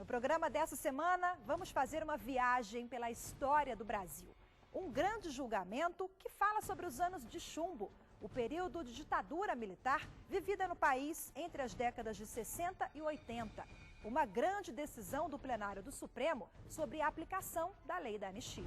programa dessa semana, vamos fazer uma viagem pela história do Brasil. Um grande julgamento que fala sobre os anos de chumbo, o período de ditadura militar vivida no país entre as décadas de 60 e 80. Uma grande decisão do plenário do Supremo sobre a aplicação da lei da anistia.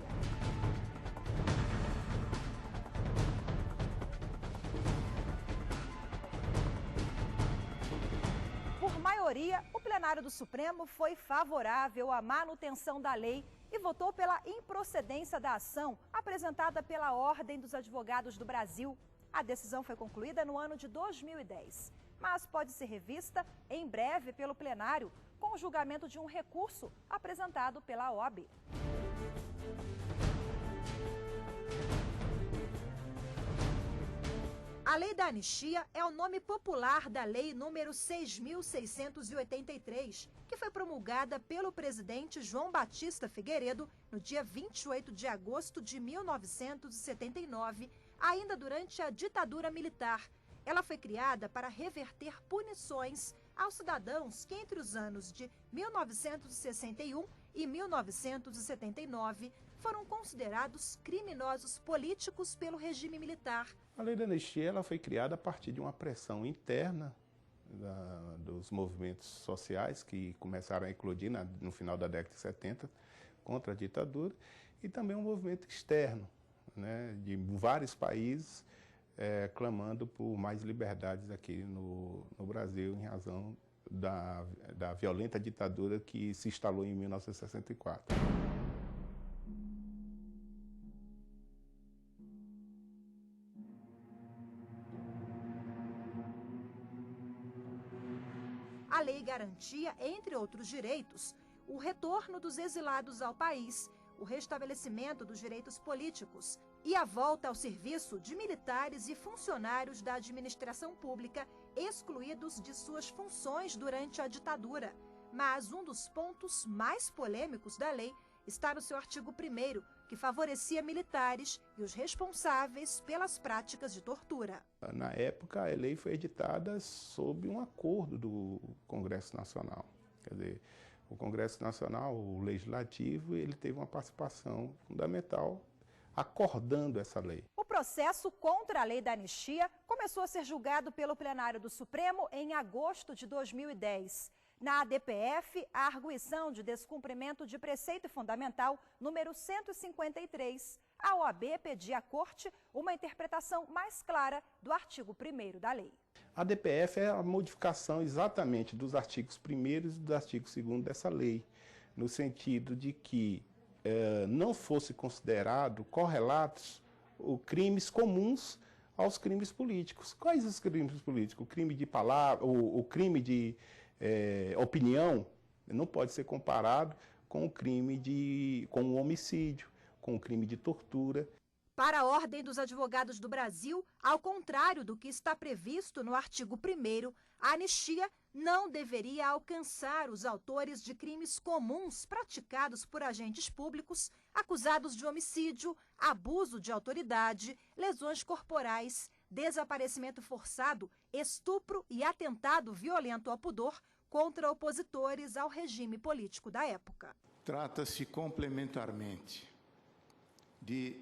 Por maioria, o plenário do Supremo foi favorável à manutenção da lei e votou pela improcedência da ação apresentada pela Ordem dos Advogados do Brasil. A decisão foi concluída no ano de 2010, mas pode ser revista em breve pelo plenário com o julgamento de um recurso apresentado pela OAB. A Lei da Anistia é o nome popular da Lei número 6.683, que foi promulgada pelo presidente João Batista Figueiredo no dia 28 de agosto de 1979, ainda durante a ditadura militar. Ela foi criada para reverter punições aos cidadãos que entre os anos de 1961 e 1979 foram considerados criminosos políticos pelo regime militar. A lei da anistia ela foi criada a partir de uma pressão interna dos movimentos sociais que começaram a eclodir no final da década de 70 contra a ditadura e também um movimento externo, né, de vários países clamando por mais liberdades aqui no Brasil em razão da violenta ditadura que se instalou em 1964. A lei garantia, entre outros direitos, o retorno dos exilados ao país, o restabelecimento dos direitos políticos e a volta ao serviço de militares e funcionários da administração pública excluídos de suas funções durante a ditadura. Mas um dos pontos mais polêmicos da lei está no seu artigo 1º, que favorecia militares e os responsáveis pelas práticas de tortura. Na época, a lei foi editada sob um acordo do Congresso Nacional. Quer dizer, o Congresso Nacional, o Legislativo, ele teve uma participação fundamental acordando essa lei. O processo contra a lei da anistia começou a ser julgado pelo plenário do Supremo em agosto de 2010. Na ADPF, a arguição de descumprimento de preceito fundamental número 153, a OAB pedia à Corte uma interpretação mais clara do artigo 1º da lei. A ADPF é a modificação exatamente dos artigos 1º e do artigo 2º dessa lei, no sentido de que não fosse considerado correlatos crimes comuns aos crimes políticos. Quais os crimes políticos? O crime de palavra, o crime de opinião não pode ser comparado com com o homicídio, com o crime de tortura. Para a Ordem dos Advogados do Brasil, ao contrário do que está previsto no artigo 1º, a anistia não deveria alcançar os autores de crimes comuns praticados por agentes públicos acusados de homicídio, abuso de autoridade, lesões corporais, desaparecimento forçado, estupro e atentado violento ao pudor contra opositores ao regime político da época. Trata-se complementarmente de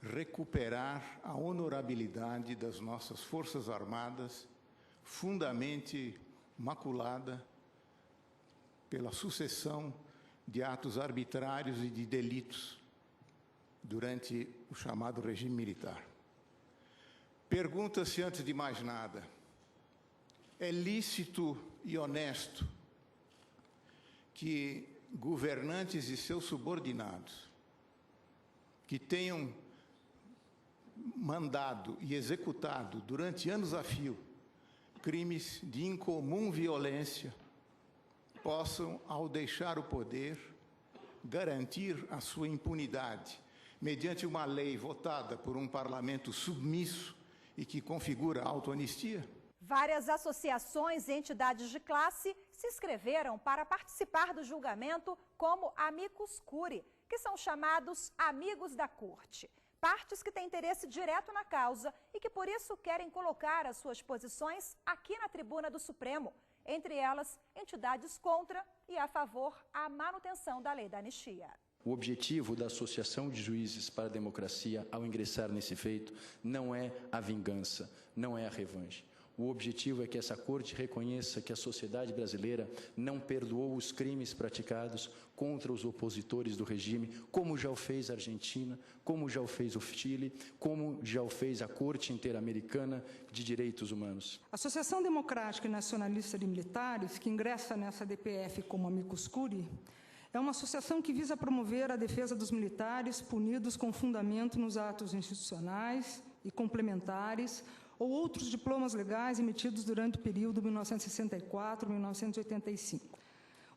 recuperar a honorabilidade das nossas Forças Armadas, fundamente maculada pela sucessão de atos arbitrários e de delitos durante o chamado regime militar. Pergunta-se, antes de mais nada, é lícito e honesto que governantes e seus subordinados que tenham mandado e executado durante anos a fio crimes de incomum violência possam, ao deixar o poder, garantir a sua impunidade mediante uma lei votada por um parlamento submisso e que configura a autoanistia? Várias associações e entidades de classe se inscreveram para participar do julgamento como amicus curiae, que são chamados amigos da corte. Partes que têm interesse direto na causa e que por isso querem colocar as suas posições aqui na tribuna do Supremo. entre elas entidades contra e a favor à manutenção da lei da anistia. O objetivo da Associação de Juízes para a Democracia, ao ingressar nesse feito, não é a vingança, não é a revanche. O objetivo é que essa Corte reconheça que a sociedade brasileira não perdoou os crimes praticados contra os opositores do regime, como já o fez a Argentina, como já o fez o Chile, como já o fez a Corte Interamericana de Direitos Humanos. A Associação Democrática e Nacionalista de Militares, que ingressa nessa DPF como amicus curiae, é uma associação que visa promover a defesa dos militares punidos com fundamento nos atos institucionais e complementares ou outros diplomas legais emitidos durante o período 1964-1985.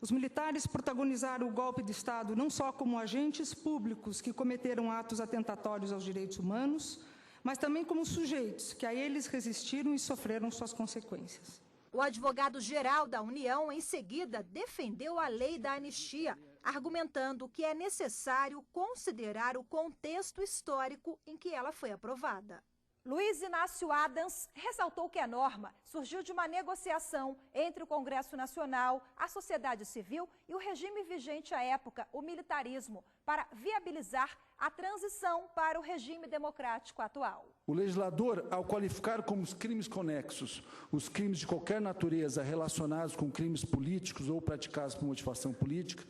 Os militares protagonizaram o golpe de Estado não só como agentes públicos que cometeram atos atentatórios aos direitos humanos, mas também como sujeitos que a eles resistiram e sofreram suas consequências. O advogado-geral da União, em seguida, defendeu a lei da anistia, argumentando que é necessário considerar o contexto histórico em que ela foi aprovada. Luiz Inácio Adams ressaltou que a norma surgiu de uma negociação entre o Congresso Nacional, a sociedade civil e o regime vigente à época, o militarismo, para viabilizar a transição para o regime democrático atual. O legislador, ao qualificar como os crimes conexos os crimes de qualquer natureza relacionados com crimes políticos ou praticados por motivação política,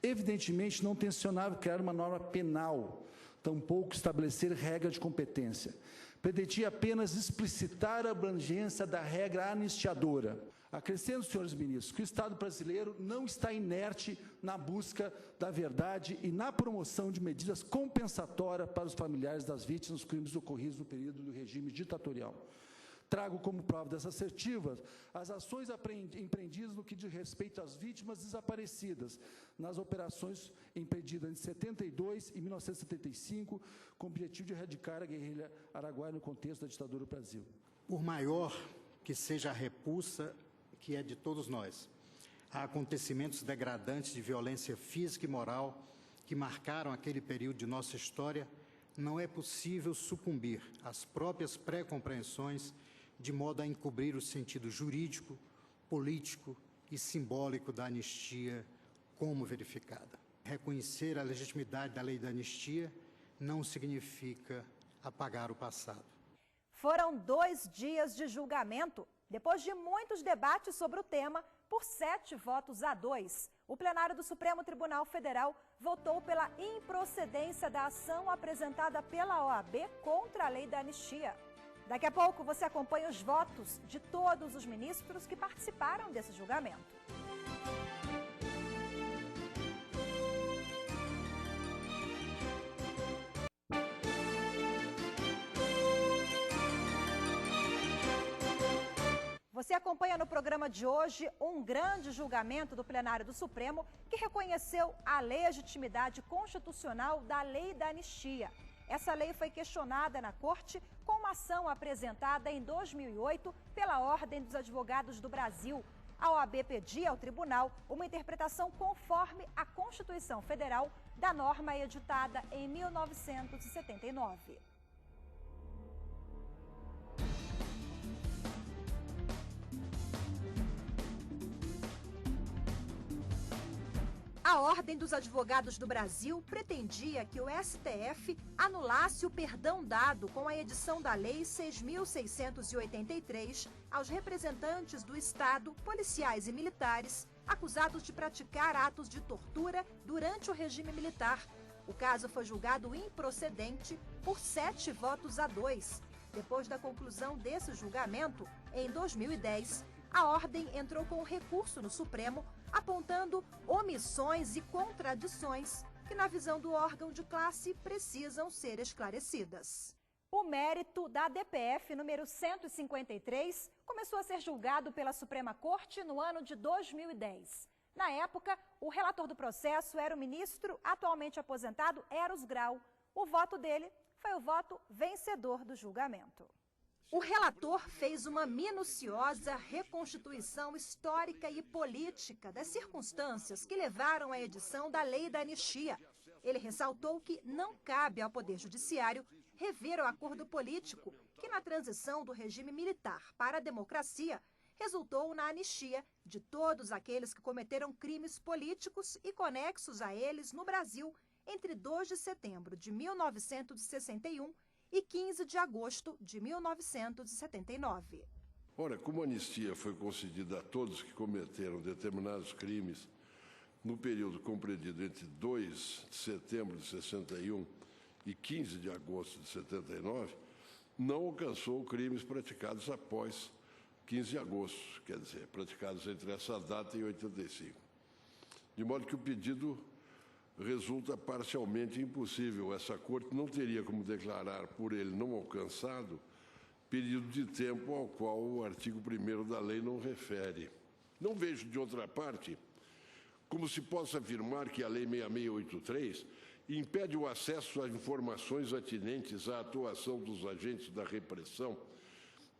evidentemente não tensionava criar uma norma penal, tampouco estabelecer regra de competência. Pretendia apenas explicitar a abrangência da regra anistiadora. Acrescento, senhores ministros, que o Estado brasileiro não está inerte na busca da verdade e na promoção de medidas compensatórias para os familiares das vítimas dos crimes ocorridos no período do regime ditatorial. Trago como prova dessas assertivas as ações empreendidas no que diz respeito às vítimas desaparecidas, nas operações empreendidas em 72 e 1975, com o objetivo de erradicar a guerrilha araguaia no contexto da ditadura do Brasil. Por maior que seja a repulsa que é de todos nós, há acontecimentos degradantes de violência física e moral que marcaram aquele período de nossa história, não é possível sucumbir às próprias pré-compreensões de modo a encobrir o sentido jurídico, político e simbólico da anistia como verificada. Reconhecer a legitimidade da lei da anistia não significa apagar o passado. Foram 2 dias de julgamento. Depois de muitos debates sobre o tema, por 7 votos a 2, o plenário do Supremo Tribunal Federal votou pela improcedência da ação apresentada pela OAB contra a lei da anistia. Daqui a pouco você acompanha os votos de todos os ministros que participaram desse julgamento. Você acompanha no programa de hoje um grande julgamento do plenário do Supremo que reconheceu a legitimidade constitucional da lei da anistia. Essa lei foi questionada na Corte com uma ação apresentada em 2008 pela Ordem dos Advogados do Brasil. A OAB pedia ao tribunal uma interpretação conforme a Constituição Federal da norma editada em 1979. A Ordem dos Advogados do Brasil pretendia que o STF anulasse o perdão dado com a edição da Lei 6.683 aos representantes do Estado, policiais e militares, acusados de praticar atos de tortura durante o regime militar. O caso foi julgado improcedente por 7 votos a 2. Depois da conclusão desse julgamento, em 2010, a Ordem entrou com recurso no Supremo, apontando omissões e contradições que, na visão do órgão de classe, precisam ser esclarecidas. O mérito da DPF número 153 começou a ser julgado pela Suprema Corte no ano de 2010. Na época, o relator do processo era o ministro atualmente aposentado Eros Grau. O voto dele foi o voto vencedor do julgamento. O relator fez uma minuciosa reconstituição histórica e política das circunstâncias que levaram à edição da lei da anistia. Ele ressaltou que não cabe ao Poder Judiciário rever o acordo político que, na transição do regime militar para a democracia, resultou na anistia de todos aqueles que cometeram crimes políticos e conexos a eles no Brasil entre 2 de setembro de 1961 e 15 de agosto de 1979. Ora, como a anistia foi concedida a todos que cometeram determinados crimes no período compreendido entre 2 de setembro de 61 e 15 de agosto de 79, não alcançou crimes praticados após 15 de agosto, quer dizer, praticados entre essa data e 85. De modo que o pedido resulta parcialmente impossível. Essa Corte não teria como declarar por ele não alcançado período de tempo ao qual o artigo 1º da lei não refere. Não vejo, de outra parte, como se possa afirmar que a Lei 6683 impede o acesso às informações atinentes à atuação dos agentes da repressão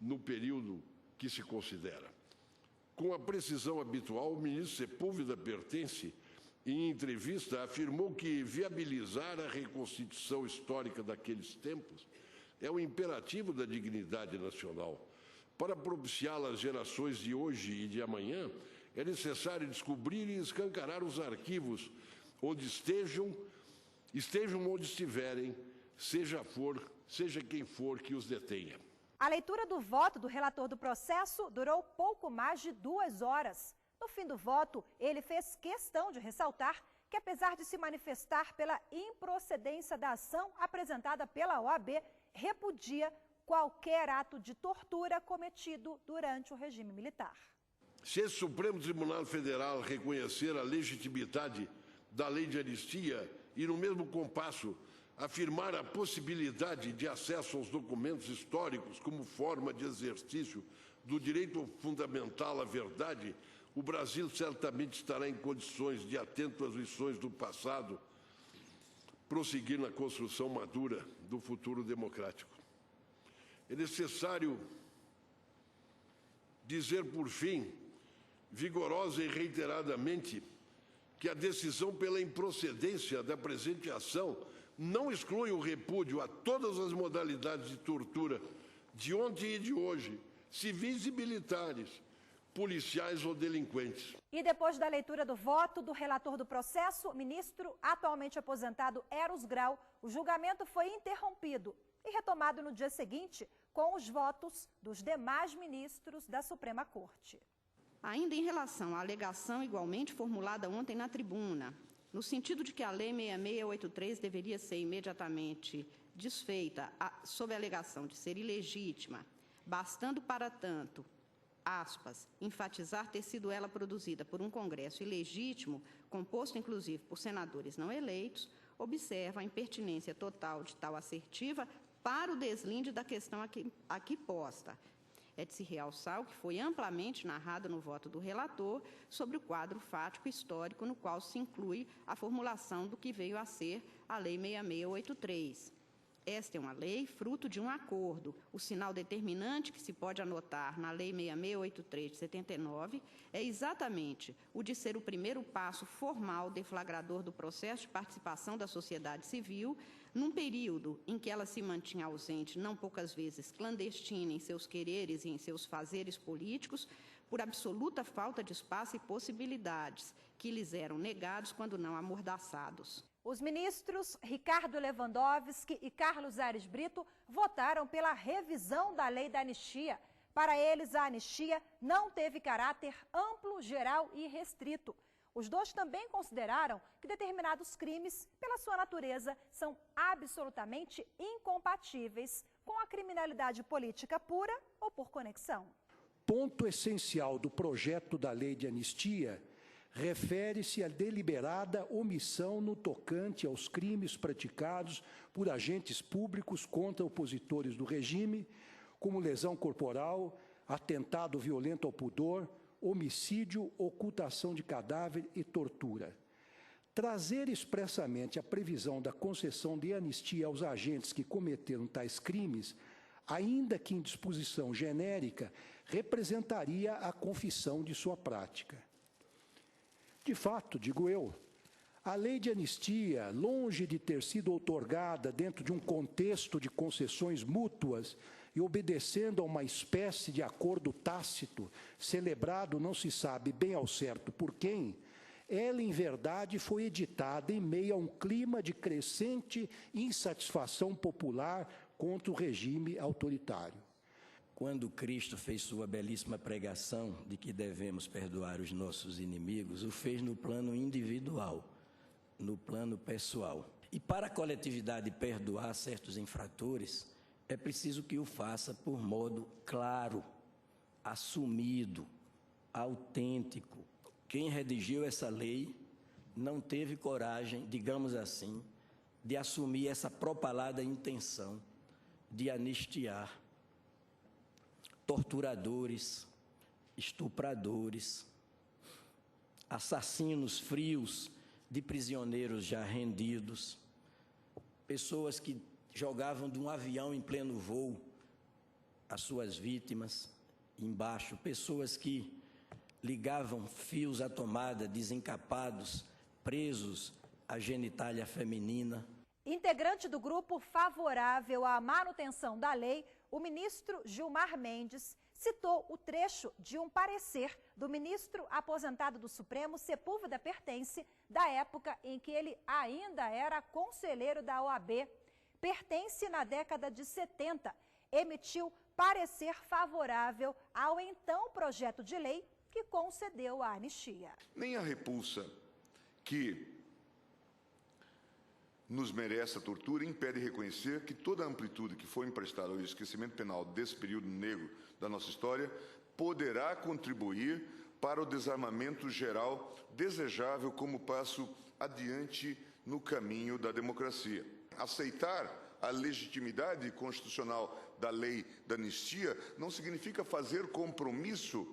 no período que se considera. Com a precisão habitual, o ministro Sepúlveda Pertence, em entrevista, afirmou que viabilizar a reconstituição histórica daqueles tempos é o imperativo da dignidade nacional. Para propiciá-la às gerações de hoje e de amanhã, é necessário descobrir e escancarar os arquivos onde estejam onde estiverem, seja quem for que os detenha. A leitura do voto do relator do processo durou pouco mais de 2 horas. No fim do voto, ele fez questão de ressaltar que, apesar de se manifestar pela improcedência da ação apresentada pela OAB, repudia qualquer ato de tortura cometido durante o regime militar. Se esse Supremo Tribunal Federal reconhecer a legitimidade da lei de anistia e, no mesmo compasso, afirmar a possibilidade de acesso aos documentos históricos como forma de exercício do direito fundamental à verdade, o Brasil certamente estará em condições de, atento às lições do passado, prosseguir na construção madura do futuro democrático. É necessário dizer, por fim, vigorosa e reiteradamente, que a decisão pela improcedência da presente ação não exclui o repúdio a todas as modalidades de tortura de ontem e de hoje, civis e militares, policiais ou delinquentes. E depois da leitura do voto do relator do processo, ministro atualmente aposentado Eros Grau, o julgamento foi interrompido e retomado no dia seguinte com os votos dos demais ministros da Suprema Corte. Ainda em relação à alegação igualmente formulada ontem na tribuna, no sentido de que a Lei 6683 deveria ser imediatamente desfeita sob a alegação de ser ilegítima, bastando para tanto, aspas, enfatizar ter sido ela produzida por um Congresso ilegítimo, composto inclusive por senadores não eleitos, observa a impertinência total de tal assertiva para o deslinde da questão aqui posta. É de se realçar o que foi amplamente narrado no voto do relator sobre o quadro fático histórico no qual se inclui a formulação do que veio a ser a Lei 6683. Esta é uma lei fruto de um acordo. O sinal determinante que se pode anotar na Lei 6683 de 79 é exatamente o de ser o primeiro passo formal deflagrador do processo de participação da sociedade civil, num período em que ela se mantinha ausente, não poucas vezes clandestina em seus quereres e em seus fazeres políticos, por absoluta falta de espaço e possibilidades que lhes eram negados quando não amordaçados. Os ministros Ricardo Lewandowski e Carlos Aires Brito votaram pela revisão da lei da anistia. Para eles, a anistia não teve caráter amplo, geral e restrito. Os dois também consideraram que determinados crimes, pela sua natureza, são absolutamente incompatíveis com a criminalidade política pura ou por conexão. Ponto essencial do projeto da lei de anistia refere-se à deliberada omissão no tocante aos crimes praticados por agentes públicos contra opositores do regime, como lesão corporal, atentado violento ao pudor, homicídio, ocultação de cadáver e tortura. Trazer expressamente a previsão da concessão de anistia aos agentes que cometeram tais crimes, ainda que em disposição genérica, representaria a confissão de sua prática. De fato, digo eu, A lei de anistia, longe de ter sido outorgada dentro de um contexto de concessões mútuas e obedecendo a uma espécie de acordo tácito, celebrado não se sabe bem ao certo por quem, ela, em verdade, foi editada em meio a um clima de crescente insatisfação popular contra o regime autoritário. Quando Cristo fez sua belíssima pregação de que devemos perdoar os nossos inimigos, o fez no plano individual, no plano pessoal. E para a coletividade perdoar certos infratores, é preciso que o faça por modo claro, assumido, autêntico. Quem redigiu essa lei não teve coragem, digamos assim, de assumir essa propalada intenção de anistiar torturadores, estupradores, assassinos frios de prisioneiros já rendidos, pessoas que jogavam de um avião em pleno voo as suas vítimas embaixo, pessoas que ligavam fios à tomada, desencapados, presos à genitália feminina. Integrante do grupo favorável à manutenção da lei, o ministro Gilmar Mendes citou o trecho de um parecer do ministro aposentado do Supremo, Sepúlveda Pertence, da época em que ele ainda era conselheiro da OAB. Pertence, na década de 70, emitiu parecer favorável ao então projeto de lei que concedeu a anistia. Nem a repulsa que nos merece a tortura impede reconhecer que toda a amplitude que foi emprestada ao esquecimento penal desse período negro da nossa história poderá contribuir para o desarmamento geral desejável como passo adiante no caminho da democracia. Aceitar a legitimidade constitucional da lei da anistia não significa fazer compromisso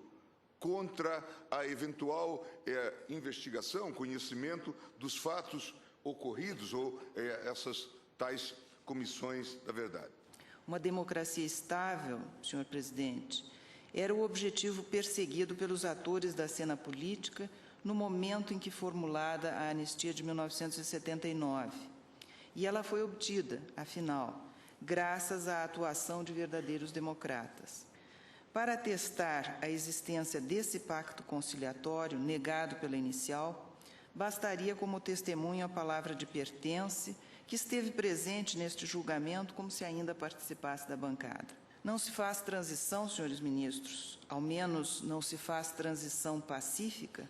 contra a eventual investigação, conhecimento dos fatos ocorridos ou essas tais comissões da verdade. Uma democracia estável, senhor presidente, era o objetivo perseguido pelos atores da cena política no momento em que formulada a anistia de 1979. E ela foi obtida, afinal, graças à atuação de verdadeiros democratas. Para atestar a existência desse pacto conciliatório negado pela inicial, bastaria como testemunho a palavra de Pertence, que esteve presente neste julgamento como se ainda participasse da bancada. Não se faz transição, senhores ministros, ao menos não se faz transição pacífica,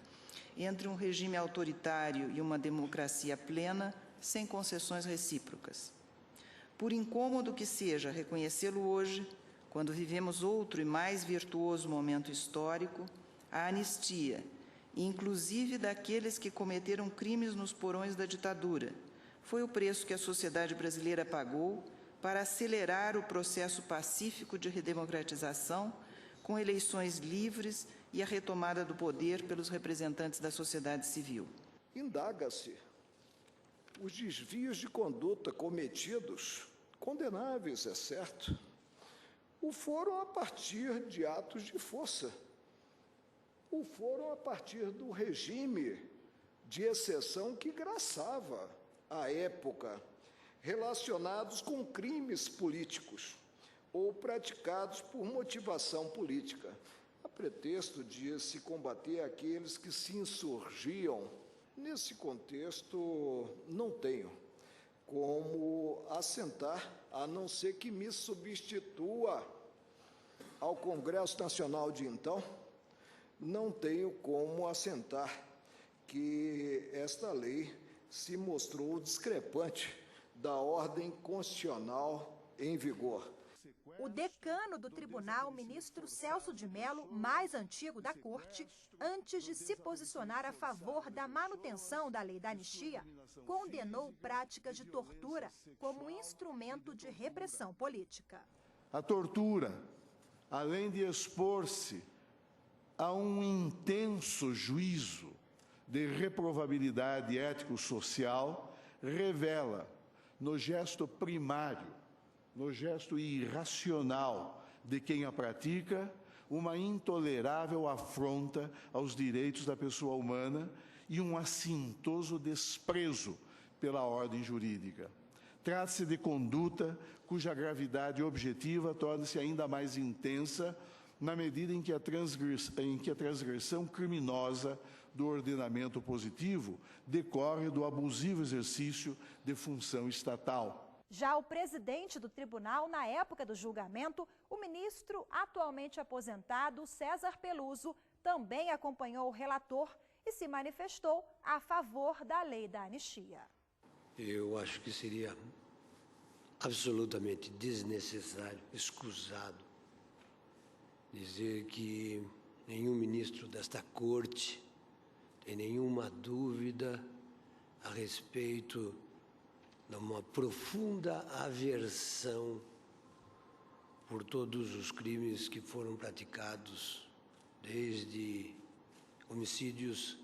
entre um regime autoritário e uma democracia plena, sem concessões recíprocas. Por incômodo que seja reconhecê-lo hoje, quando vivemos outro e mais virtuoso momento histórico, a anistia, inclusive daqueles que cometeram crimes nos porões da ditadura, foi o preço que a sociedade brasileira pagou para acelerar o processo pacífico de redemocratização, com eleições livres e a retomada do poder pelos representantes da sociedade civil. Indaga-se os desvios de conduta cometidos, condenáveis, é certo, o foram a partir de atos de força, o foram a partir do regime de exceção que graçava à época, relacionados com crimes políticos ou praticados por motivação política, a pretexto de se combater aqueles que se insurgiam. Nesse contexto, não tenho como assentar, a não ser que me substitua ao Congresso Nacional de então, não tenho como assentar que esta lei se mostrou discrepante da ordem constitucional em vigor. O decano do tribunal, ministro Celso de Mello, mais antigo da corte, antes de se posicionar a favor da manutenção da lei da anistia, condenou práticas de tortura como instrumento de repressão política. A tortura, além de expor-se a um intenso juízo de reprovabilidade ético-social, revela no gesto primário, no gesto irracional de quem a pratica, uma intolerável afronta aos direitos da pessoa humana e um assintoso desprezo pela ordem jurídica. Trata-se de conduta cuja gravidade objetiva torna-se ainda mais intensa na medida em que a transgressão criminosa do ordenamento positivo decorre do abusivo exercício de função estatal. Já o presidente do tribunal, na época do julgamento, o ministro atualmente aposentado, César Peluso, também acompanhou o relator e se manifestou a favor da lei da anistia. Eu acho que seria absolutamente desnecessário, escusado, dizer que nenhum ministro desta corte tem nenhuma dúvida a respeito de uma profunda aversão por todos os crimes que foram praticados, desde homicídios,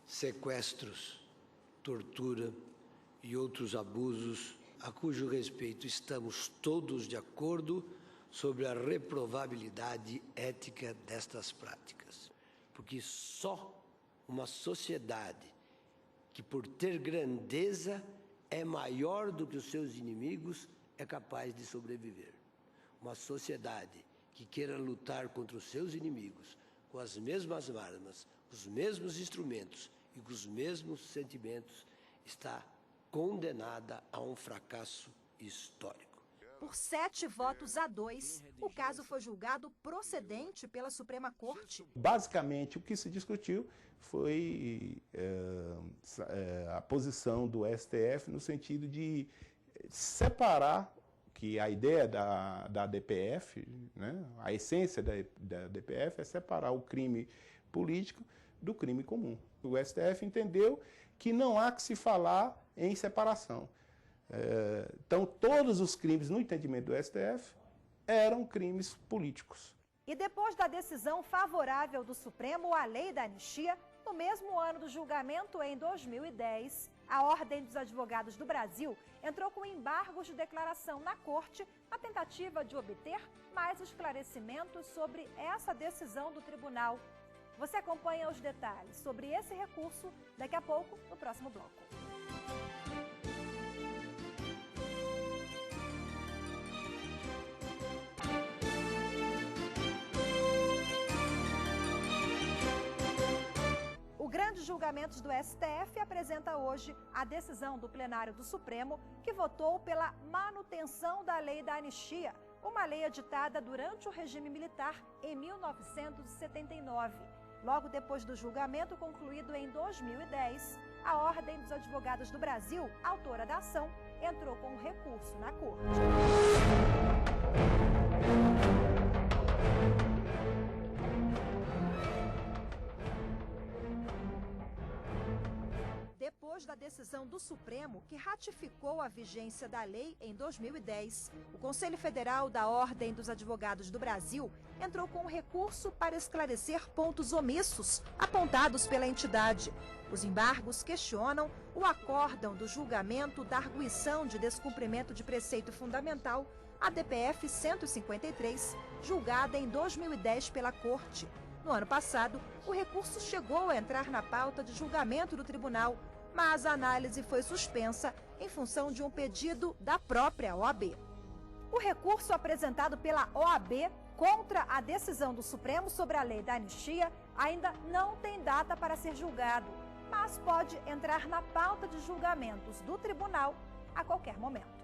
sequestros, tortura e outros abusos, a cujo respeito estamos todos de acordo sobre a reprovabilidade ética destas práticas. Porque só uma sociedade que, por ter grandeza, é maior do que os seus inimigos, é capaz de sobreviver. Uma sociedade que queira lutar contra os seus inimigos com as mesmas armas, os mesmos instrumentos e com os mesmos sentimentos, está condenada a um fracasso histórico. Por 7-2, o caso foi julgado procedente pela Suprema Corte. Basicamente, o que se discutiu foi a posição do STF no sentido de separar, que a ideia da DPF, né, a essência da DPF é separar o crime político do crime comum. O STF entendeu que não há que se falar em separação. Então, todos os crimes, no entendimento do STF, eram crimes políticos. E depois da decisão favorável do Supremo à lei da anistia, no mesmo ano do julgamento, em 2010, a Ordem dos Advogados do Brasil entrou com embargos de declaração na Corte na tentativa de obter mais esclarecimentos sobre essa decisão do tribunal. Você acompanha os detalhes sobre esse recurso daqui a pouco, no próximo bloco. O Grande Julgamentos do STF apresenta hoje a decisão do plenário do Supremo que votou pela manutenção da lei da anistia, uma lei editada durante o regime militar em 1979. Logo depois do julgamento concluído em 2010, a Ordem dos Advogados do Brasil, autora da ação, entrou com um recurso na Corte. Depois da decisão do Supremo, que ratificou a vigência da lei em 2010, o Conselho Federal da Ordem dos Advogados do Brasil entrou com um recurso para esclarecer pontos omissos apontados pela entidade. Os embargos questionam o acórdão do julgamento da arguição de descumprimento de preceito fundamental, a DPF 153, julgada em 2010 pela Corte. No ano passado, o recurso chegou a entrar na pauta de julgamento do tribunal, mas a análise foi suspensa em função de um pedido da própria OAB. O recurso apresentado pela OAB contra a decisão do Supremo sobre a lei da anistia ainda não tem data para ser julgado, mas pode entrar na pauta de julgamentos do tribunal a qualquer momento.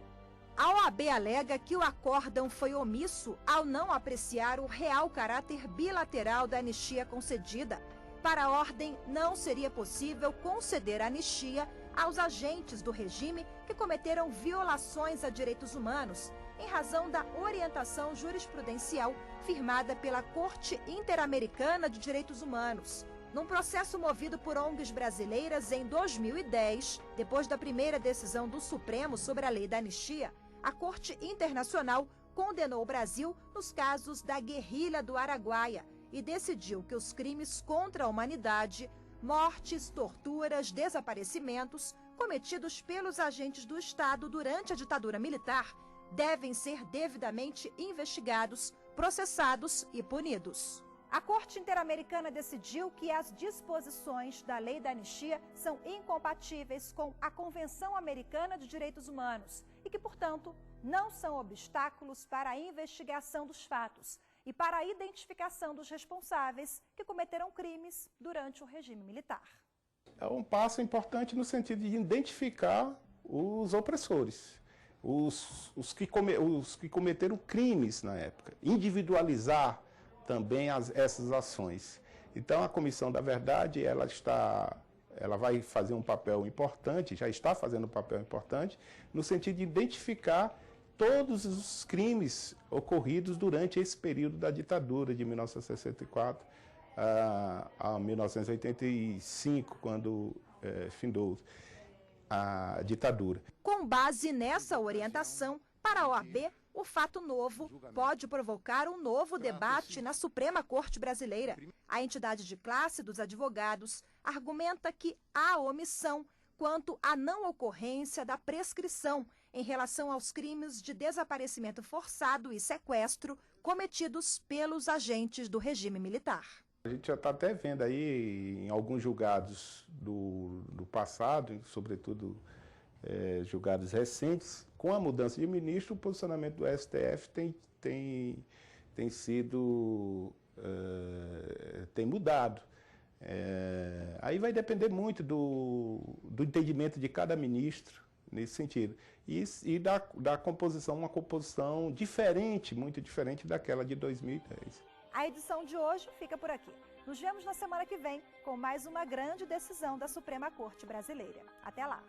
A OAB alega que o acórdão foi omisso ao não apreciar o real caráter bilateral da anistia concedida. Para a ordem, não seria possível conceder anistia aos agentes do regime que cometeram violações a direitos humanos, em razão da orientação jurisprudencial firmada pela Corte Interamericana de Direitos Humanos. Num processo movido por ONGs brasileiras em 2010, depois da primeira decisão do Supremo sobre a lei da anistia, a Corte Internacional condenou o Brasil nos casos da guerrilha do Araguaia e decidiu que os crimes contra a humanidade, mortes, torturas, desaparecimentos cometidos pelos agentes do Estado durante a ditadura militar devem ser devidamente investigados, processados e punidos. A Corte Interamericana decidiu que as disposições da Lei da Anistia são incompatíveis com a Convenção Americana de Direitos Humanos e que, portanto, não são obstáculos para a investigação dos fatos e para a identificação dos responsáveis que cometeram crimes durante o regime militar. É um passo importante no sentido de identificar os opressores, os que cometeram crimes na época, individualizar também essas ações. Então, a Comissão da Verdade, ela vai fazer um papel importante, já está fazendo um papel importante, no sentido de identificar todos os crimes ocorridos durante esse período da ditadura, de 1964 a 1985, quando findou a ditadura. Com base nessa orientação, para a OAB, o fato novo pode provocar um novo debate na Suprema Corte Brasileira. A entidade de classe dos advogados argumenta que há omissão quanto à não ocorrência da prescrição em relação aos crimes de desaparecimento forçado e sequestro cometidos pelos agentes do regime militar. A gente já está até vendo aí em alguns julgados do passado, sobretudo julgados recentes, com a mudança de ministro, o posicionamento do STF tem mudado. Aí vai depender muito do entendimento de cada ministro nesse sentido. E da composição, uma composição diferente, muito diferente daquela de 2010. A edição de hoje fica por aqui. Nos vemos na semana que vem com mais uma grande decisão da Suprema Corte Brasileira. Até lá!